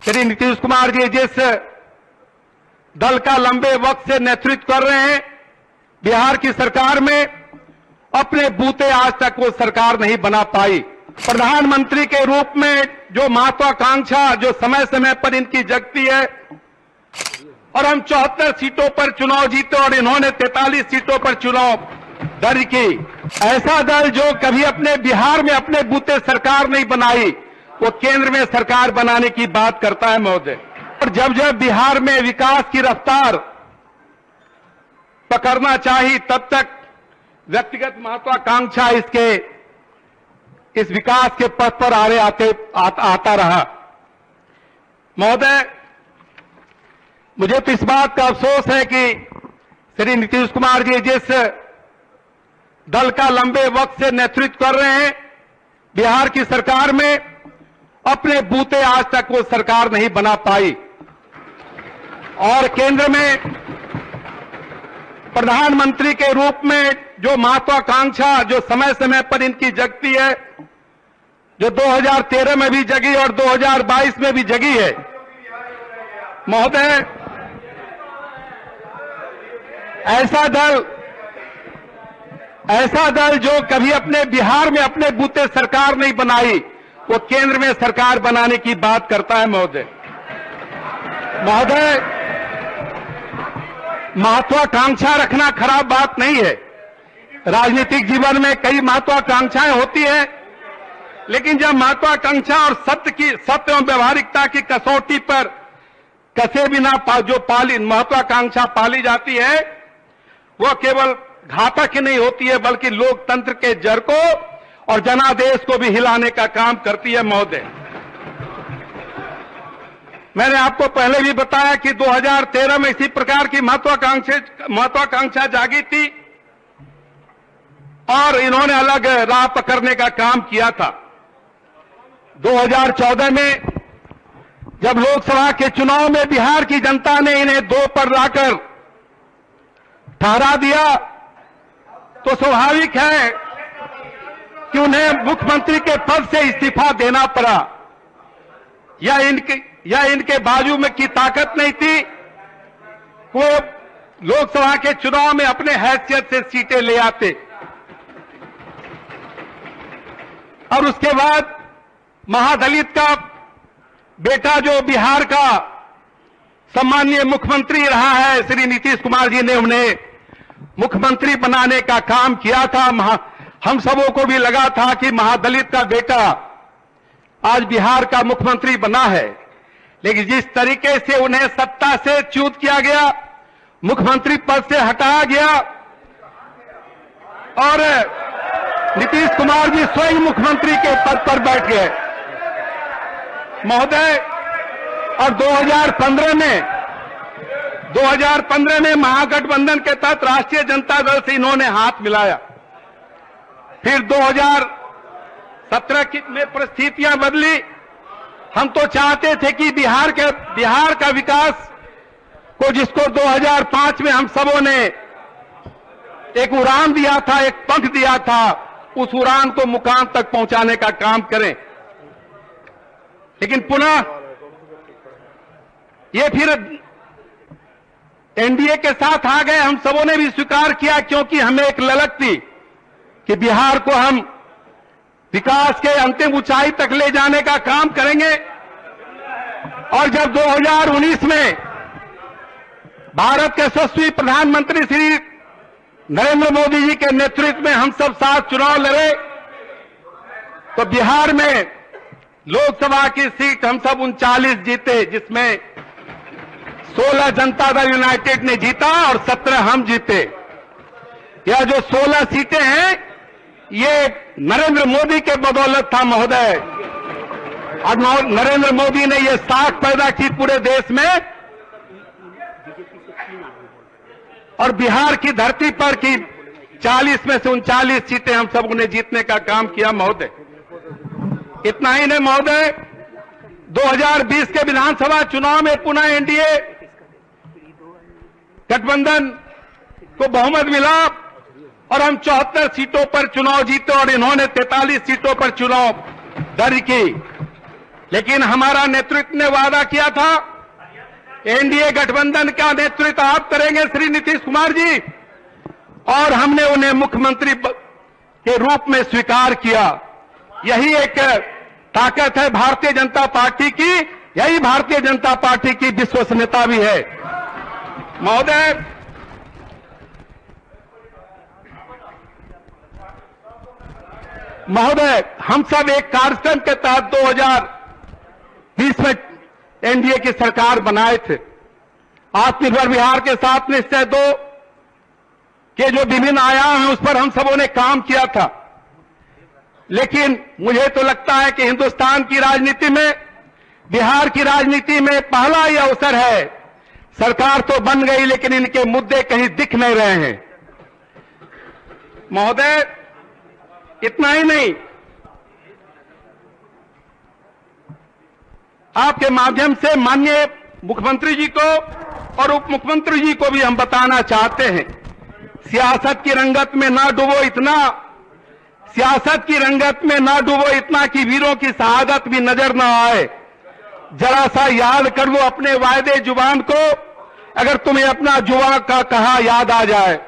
श्री नीतीश कुमार जी जिस दल का लंबे वक्त से नेतृत्व कर रहे हैं, बिहार की सरकार में अपने बूते आज तक वो सरकार नहीं बना पाई। प्रधानमंत्री के रूप में जो महत्वाकांक्षा जो समय समय पर इनकी जगती है, और हम 74 सीटों पर चुनाव जीते और इन्होंने 43 सीटों पर चुनाव दर्ज की। ऐसा दल जो कभी अपने बिहार में अपने बूते सरकार नहीं बनाई, वो केंद्र में सरकार बनाने की बात करता है महोदय। और जब जब बिहार में विकास की रफ्तार पकड़ना चाहिए, तब तक व्यक्तिगत महत्वाकांक्षा इस विकास के पथ पर आगे आता रहा। महोदय, मुझे तो इस बात का अफसोस है कि श्री नीतीश कुमार जी जिस दल का लंबे वक्त से नेतृत्व कर रहे हैं, बिहार की सरकार में अपने बूते आज तक वो सरकार नहीं बना पाई। और केंद्र में प्रधानमंत्री के रूप में जो महत्वाकांक्षा जो समय समय पर इनकी जगती है, जो 2013 में भी जगी और 2022 में भी जगी है। महोदय, ऐसा दल जो कभी अपने बिहार में अपने बूते सरकार नहीं बनाई, वो केंद्र में सरकार बनाने की बात करता है महोदय। महत्वाकांक्षा रखना खराब बात नहीं है। राजनीतिक जीवन में कई महत्वाकांक्षाएं होती है, लेकिन जब महत्वाकांक्षा और सत्य एवं व्यवहारिकता की कसौटी पर कसे बिना जो महत्वाकांक्षा पाली जाती है, वह केवल घातक ही नहीं होती है, बल्कि लोकतंत्र के जड़ को और जनादेश को भी हिलाने का काम करती है महोदय। मैंने आपको पहले भी बताया कि 2013 में इसी प्रकार की महत्वाकांक्षा जागी थी और इन्होंने अलग राह पकड़ने का काम किया था। 2014 में जब लोकसभा के चुनाव में बिहार की जनता ने इन्हें 2 पर लाकर ठहरा दिया, तो स्वाभाविक है कि उन्हें मुख्यमंत्री के पद से इस्तीफा देना पड़ा। या इनके बाजू में की ताकत नहीं थी, वो लोकसभा के चुनाव में अपने हैसियत से सीटें ले आते। और उसके बाद महादलित का बेटा जो बिहार का सम्माननीय मुख्यमंत्री रहा है, श्री नीतीश कुमार जी ने उन्हें मुख्यमंत्री बनाने का काम किया था। हम सबों को भी लगा था कि महादलित का बेटा आज बिहार का मुख्यमंत्री बना है, लेकिन जिस तरीके से उन्हें सत्ता से च्युत किया गया, मुख्यमंत्री पद से हटाया गया और नीतीश कुमार जी स्वयं मुख्यमंत्री के पद पर बैठ गए महोदय। और 2015 में महागठबंधन के तहत राष्ट्रीय जनता दल से इन्होंने हाथ मिलाया। फिर 2017 में परिस्थितियां बदली। हम तो चाहते थे कि बिहार का विकास को, जिसको 2005 में हम सबों ने एक उड़ान दिया था, एक पंख दिया था, उस उड़ान को मुकाम तक पहुंचाने का काम करें। लेकिन पुनः ये फिर एनडीए के साथ आ गए। हम सबों ने भी स्वीकार किया, क्योंकि हमें एक ललक थी कि बिहार को हम विकास के अंतिम ऊंचाई तक ले जाने का काम करेंगे। और जब 2019 में भारत के यशस्वी प्रधानमंत्री श्री नरेंद्र मोदी जी के नेतृत्व में हम सब साथ चुनाव लड़े, तो बिहार में लोकसभा की सीट हम सब 39 जीते, जिसमें 16 जनता दल यूनाइटेड ने जीता और 17 हम जीते। यह जो 16 सीटें हैं, ये नरेंद्र मोदी के बदौलत था महोदय। आज नरेंद्र मोदी ने ये साख पैदा की पूरे देश में, और बिहार की धरती पर की 40 में से 39 सीटें हम सबों ने जीतने का काम किया महोदय। इतना ही नहीं महोदय, 2020 के विधानसभा चुनाव में पुनः एनडीए गठबंधन को बहुमत मिला और हम 74 सीटों पर चुनाव जीते और इन्होंने 43 सीटों पर चुनाव दर्ज की। लेकिन हमारा नेतृत्व ने वादा किया था, एनडीए गठबंधन का नेतृत्व आप करेंगे श्री नीतीश कुमार जी, और हमने उन्हें मुख्यमंत्री के रूप में स्वीकार किया। यही एक ताकत है भारतीय जनता पार्टी की, यही भारतीय जनता पार्टी की विश्वसनीयता भी है। महोदय, हम सब एक कार्यक्रम के तहत 2020 में एनडीए की सरकार बनाए थे। आत्मनिर्भर बिहार के साथ निश्चय 2 के जो विभिन्न आयाम हैं उस पर हम सबों ने काम किया था, लेकिन मुझे तो लगता है कि हिंदुस्तान की राजनीति में, बिहार की राजनीति में पहला ही अवसर है। सरकार तो बन गई लेकिन इनके मुद्दे कहीं दिख नहीं रहे हैं। महोदय, इतना ही नहीं, आपके माध्यम से माननीय मुख्यमंत्री जी को और उप मुख्यमंत्री जी को भी हम बताना चाहते हैं, सियासत की रंगत में ना डूबो इतना, सियासत की रंगत में ना डूबो इतना कि वीरों की शहादत भी नजर ना आए। जरा सा याद कर लो अपने वायदे जुबान को, अगर तुम्हें अपना जुबान का कहा याद आ जाए।